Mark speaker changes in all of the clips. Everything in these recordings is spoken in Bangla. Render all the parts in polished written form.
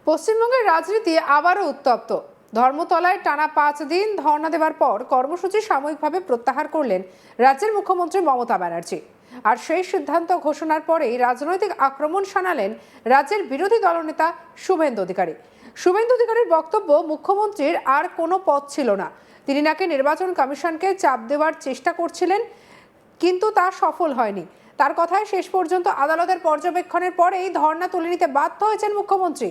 Speaker 1: পশ্চিমবঙ্গের রাজনীতি আবারও উত্তপ্ত। ধর্মতলায় টানা 5 দিন ধর্ণা দেওয়ার পর কর্মসূচি সাময়িকভাবে প্রত্যাহার করলেন রাজ্যের মুখ্যমন্ত্রী মমতা ব্যানার্জি। আর সেই সিদ্ধান্ত ঘোষণার পরেই রাজনৈতিক আক্রমণ শানালেন রাজ্যের বিরোধী দলনেতা শুভেন্দু অধিকারী। শুভেন্দু অধিকারীর বক্তব্য, মুখ্যমন্ত্রীর আর কোনো পথ ছিল না। তিনি নাকি নির্বাচন কমিশনকে চাপ দেওয়ার চেষ্টা করছিলেন, কিন্তু তা সফল হয়নি। তার কথায় শেষ পর্যন্ত আদালতের পর্যবেক্ষণের পরেই ধর্ণা তুলে নিতে বাধ্য হয়েছেন মুখ্যমন্ত্রী।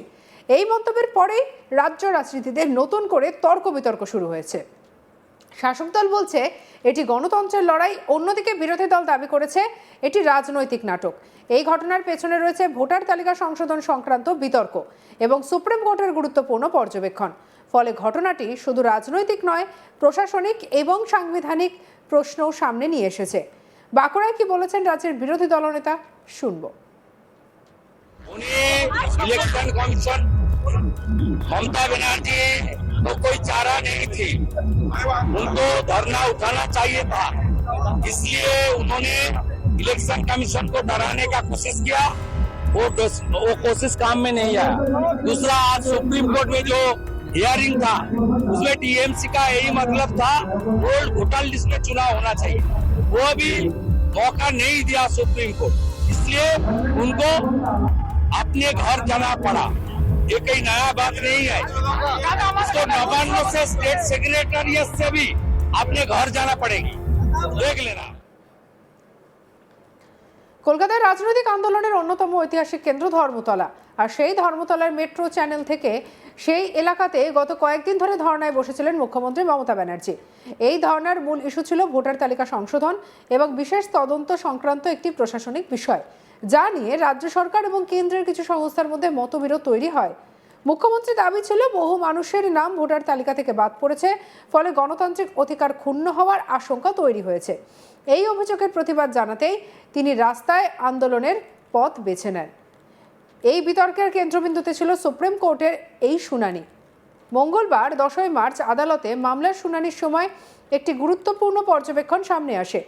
Speaker 1: এই মন্তব্যের পরেই রাজ্য রাজনীতিতে নতুন করে তর্ক বিতর্ক শুরু হয়েছে। শাসক দল বলছে এটি গণতন্ত্রের লড়াই, অন্যদিকে বিরোধী দল দাবি করেছে এটি রাজনৈতিক নাটক। এই ঘটনার পেছনে রয়েছে ভোটার তালিকা সংশোধন সংক্রান্ত বিতর্ক এবং সুপ্রিম কোর্টের গুরুত্বপূর্ণ পর্যবেক্ষণ। ফলে ঘটনাটি শুধু রাজনৈতিক নয়, প্রশাসনিক এবং সাংবিধানিক প্রশ্নও সামনে নিয়ে এসেছে। বাঁকুড়ায় কি বলেছেন রাজ্যের বিরোধী দলনেতা, শুনবো।
Speaker 2: इलेक्शन कमीशन ममता बनर्जी को कोई चारा नहीं थी, उनको धरना उठाना चाहिए था। इसलिए उन्होंने इलेक्शन कमीशन को डराने का कोशिश किया, वो कोशिश काम में नहीं आया। दूसरा, आज सुप्रीम कोर्ट में जो हियरिंग था उसमें टीएमसी का यही मतलब था, गोल्ड होटल लिस्ट में चुनाव होना चाहिए, वो भी मौका नहीं दिया सुप्रीम कोर्ट। इसलिए उनको अपने घर जाना पड़ा। ये कोई नया बात नहीं है, इसको गवर्नर से स्टेट सेक्रेटरिएट से भी अपने घर जाना पड़ेगी, देख लेना।
Speaker 1: কলকাতার রাজনৈতিক আন্দোলনের অন্যতম ঐতিহাসিক কেন্দ্র ধর্মতলা, আর সেই ধর্মতলার মেট্রো চ্যানেল থেকে সেই এলাকাতে গত কয়েকদিন ধরে ধর্নায় বসেছিলেন মুখ্যমন্ত্রী মমতা ব্যানার্জি। এই ধর্নার মূল ইস্যু ছিল ভোটার তালিকা সংশোধন এবং বিশেষ তদন্ত সংক্রান্ত একটি প্রশাসনিক বিষয়, যা নিয়ে রাজ্য সরকার এবং কেন্দ্রের কিছু সংস্থার মধ্যে মতবিরোধ তৈরি হয়। মুখ্যমন্ত্রীর দাবি ছিল বহু মানুষের নাম ভোটার তালিকা থেকে বাদ পড়েছে, ফলে গণতান্ত্রিক অধিকার ক্ষুণ্ণ হওয়ার আশঙ্কা তৈরি হয়েছে। এই অভিযোগের প্রতিবাদ জানাতেই তিনি রাস্তায় আন্দোলনের পথ বেছে নেন। এই বিতর্কের কেন্দ্রবিন্দুতে ছিল সুপ্রিম কোর্টের এই শুনানি। মঙ্গলবার 10 মার্চ আদালতে মামলার শুনানির সময় একটি গুরুত্বপূর্ণ পর্যবেক্ষণ সামনে আসে।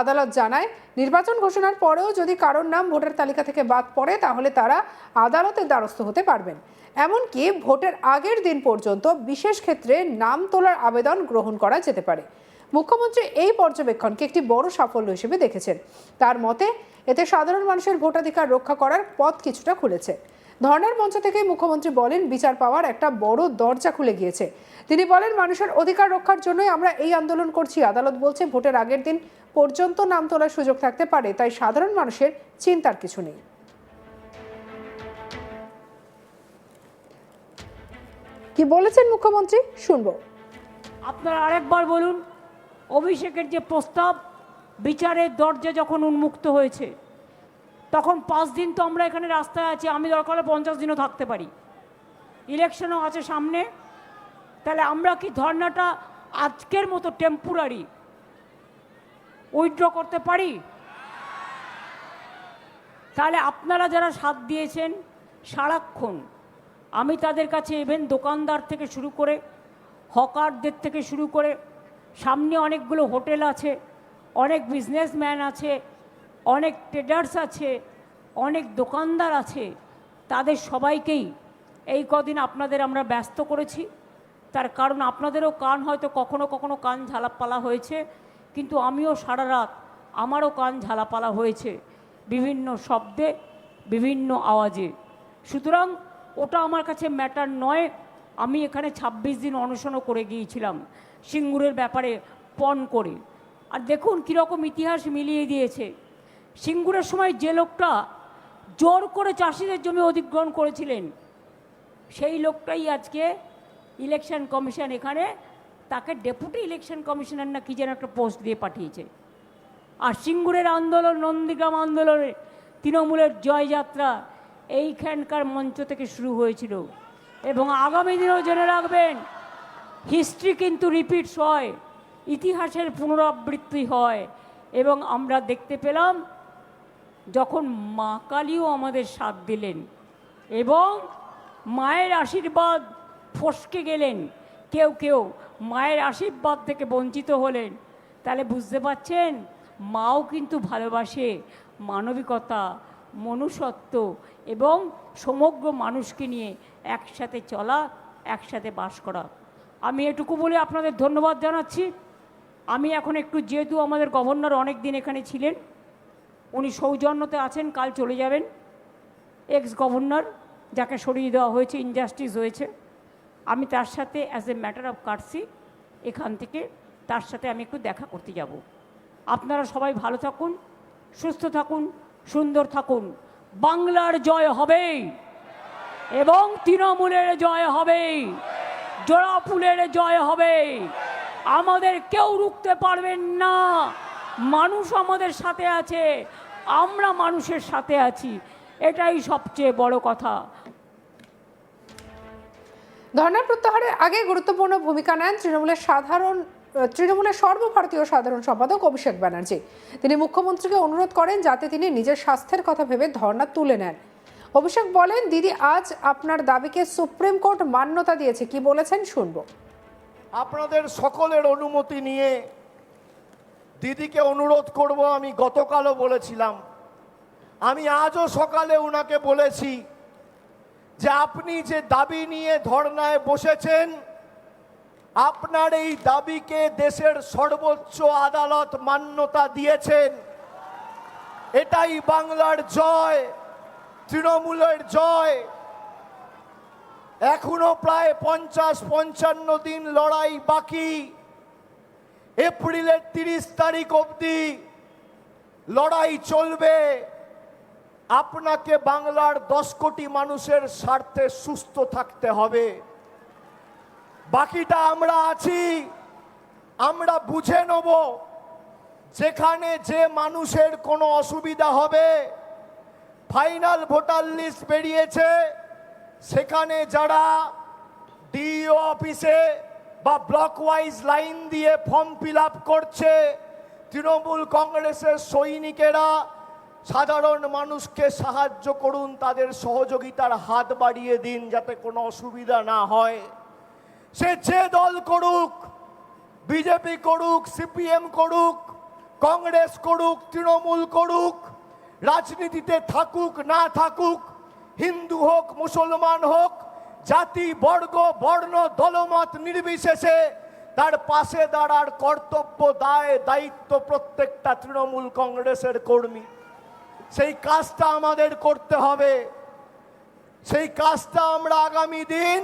Speaker 1: আদালত জানায়, নির্বাচন ঘোষণার পরেও যদি কারোর নাম ভোটার তালিকা থেকে বাদ পড়ে তাহলে তারা আদালতের দ্বারস্থ হতে পারবেন। এমনকি ভোটের আগের দিন পর্যন্ত বিশেষ ক্ষেত্রে নাম তোলার আবেদন গ্রহণ করা যেতে পারে। মুখ্যমন্ত্রী এই পর্যবেক্ষণকে একটি বড় সাফল্য হিসেবে দেখেছেন। তার মতে এতে সাধারণ মানুষের ভোটাধিকার রক্ষা করার পথ কিছুটা খুলেছে। ধর্নার মঞ্চ থেকে মুখ্যমন্ত্রী বলেন, বিচার পাওয়ার একটা বড় দরজা খুলে গিয়েছে। তিনি বলেন, মানুষের অধিকার রক্ষার জন্যই আমরা এই আন্দোলন করছি। আদালত বলছে ভোটের আগের দিন পর্যন্ত নাম তোলার সুযোগ থাকতে পারে, তাই সাধারণ মানুষের চিন্তার কিছু নেই। কি বলেছেন মুখ্যমন্ত্রী, শুনবো।
Speaker 3: আপনারা আরেকবার বলুন, অভিষেকের যে প্রস্তাব, বিচারের দরজা যখন উন্মুক্ত হয়েছে তখন 5 দিন তো আমরা এখানে রাস্তায় আছি, আমি দরকার হলে 50 দিনও থাকতে পারি, ইলেকশনও আছে সামনে। তাহলে আমরা কি ধর্নাটা আজকের মতো টেম্পোরারি উইথড্র করতে পারি? তাহলে আপনারা যারা সাথ দিয়েছেন সারাক্ষণ, আমি তাদের কাছে ইভেন দোকানদার থেকে শুরু করে হকারদের থেকে শুরু করে, সামনে অনেকগুলো হোটেল আছে, অনেক বিজনেসম্যান আছে, অনেক ট্রেডার্স আছে, অনেক দোকানদার আছে, তাদের সবাইকেই এই কদিন আপনাদের আমরা ব্যস্ত করেছি। তার কারণ আপনাদেরও কান হয়তো কখনো কখনো কান ঝালাপালা হয়েছে, কিন্তু আমিও সারা রাত আমারও কান ঝালাপালা হয়েছে বিভিন্ন শব্দে, বিভিন্ন আওয়াজে। সুতরাং ওটা আমার কাছে ম্যাটার নয়। আমি এখানে 26 দিন অনশনও করে গিয়েছিলাম সিঙ্গুরের ব্যাপারে পণ করে। আর দেখুন কীরকম ইতিহাস মিলিয়ে দিয়েছে। সিঙ্গুরের সময় যে লোকটা জোর করে চাষিদের জমি অধিগ্রহণ করেছিলেন, সেই লোকটাই আজকে ইলেকশন কমিশন এখানে তাকে ডেপুটি ইলেকশন কমিশনার না কি যেন একটা পোস্ট দিয়ে পাঠিয়েছে। আর সিঙ্গুরের আন্দোলন, নন্দীগ্রাম আন্দোলনে তৃণমূলের জয়যাত্রা এইখানকার মঞ্চ থেকে শুরু হয়েছিল। এবং আগামী দিনেও জেনে রাখবেন, হিস্ট্রি কিন্তু রিপিটস হয়, ইতিহাসের পুনরাবৃত্তি হয়। এবং আমরা দেখতে পেলাম যখন মা কালীও আমাদের সাথ দিলেন এবং মায়ের আশীর্বাদ ফসকে গেলেন, কেউ কেউ মায়ের আশীর্বাদ থেকে বঞ্চিত হলেন, তাহলে বুঝতে পারছেন মাও কিন্তু ভালোবাসে, মানবিকতা, মনুষ্যত্ব এবং সমগ্র মানুষকে নিয়ে একসাথে চলা, একসাথে বাস করা। আমি এটুকু বলে আপনাদের ধন্যবাদ জানাচ্ছি। আমি এখন একটু, যেহেতু আমাদের গভর্নর অনেক দিন এখানে ছিলেন, উনি সৌজন্যতে আছেন, কাল চলে যাবেন, এক্স গভর্নর যাকে সরিয়ে দেওয়া হয়েছে, ইনজাস্টিস হয়েছে, আমি তার সাথে অ্যাজ এ ম্যাটার অফ কার্সি এখান থেকে তার সাথে আমি একটু দেখা করতে যাব। আপনারা সবাই ভালো থাকুন, সুস্থ থাকুন, সুন্দর থাকুন। বাংলার জয় হবেই এবং তৃণমূলের জয় হবেই, জোড়া ফুলের জয় হবে। আমাদের কেউ রুখতে পারবেন না। মানুষ আমাদের সাথে আছে, আমরা মানুষের সাথে আছি, এটাই সবচেয়ে বড় কথা।
Speaker 1: ধর্নার প্রত্যাহারের আগে গুরুত্বপূর্ণ ভূমিকা নেন তৃণমূলের সর্বভারতীয় সাধারণ সম্পাদক অভিষেক ব্যানার্জি। তিনি মুখ্যমন্ত্রীকে অনুরোধ করেন যাতে তিনি নিজের স্বাস্থ্যের কথা ভেবে ধর্না তুলে নেন। অভিষেক বলেন, দিদি আজ আপনার দাবিকে সুপ্রিম কোর্ট মান্যতা দিয়েছে। কি বলেছেন শুনবো।
Speaker 4: আপনাদের সকলের অনুমতি নিয়ে দিদিকে অনুরোধ করব। আমি গতকালও বলেছিলাম, আমি আজও সকালে উনাকে বলেছি যে আপনি যে দাবি নিয়ে ধর্নায় বসেছেন, আপনার এই দাবিকে দেশের সর্বোচ্চ আদালত মান্যতা দিয়েছেন। এটাই বাংলার জয়, তৃণমূলের জয়। এখনো প্রায় 50-55 দিন লড়াই বাকি। এপ্রিলের 30 তারিখ অবধি লড়াই চলবে। আপনাকে বাংলার 10 কোটি মানুষের স্বার্থে সুস্থ থাকতে হবে। বাকিটা আমরা আছি, আমরা বুঝে নেব। যেখানে যে মানুষের কোনো অসুবিধা হবে, ফাইনাল ভোটার লিস্ট বেরিয়েছে, সেখানে যারা ডিইও অফিসে বা ব্লক ওয়াইজ লাইন দিয়ে ফর্ম ফিল আপ করছে, তৃণমূল কংগ্রেসের সৈনিকেরা সাধারণ মানুষকে সাহায্য করুন, তাদের সহযোগিতার হাত বাড়িয়ে দিন যাতে কোনো অসুবিধা না হয়। সে যে দল করুক, বিজেপি করুক, সিপিএম করুক, কংগ্রেস করুক, তৃণমূল করুক, রাজনীতিতে থাকুক না থাকুক, হিন্দু হোক মুসলমান হোক, জাতি বর্গ বর্ণ দলমত নির্বিশেষে তার পাশে দাঁড়ার কর্তব্য, দায়, দায়িত্ব প্রত্যেকটা তৃণমূল কংগ্রেসের কর্মী। সেই কাজটা আমাদের করতে হবে। সেই কাজটা আমরা আগামী দিন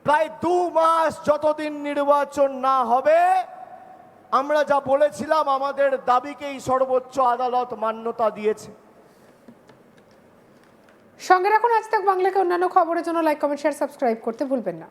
Speaker 4: প্রায় 2 মাস, যতদিন নির্বাচন না হবে, আমরা যা বলেছিলাম আমাদের দাবিকেই সর্বোচ্চ আদালত মান্যতা দিয়েছে।
Speaker 1: সঙ্গে রাখুন আজ তাক বাংলাকে। অন্যান্য খবরের জন্য লাইক, কমেন্ট, শেয়ার, সাবস্ক্রাইব করতে ভুলবেন না।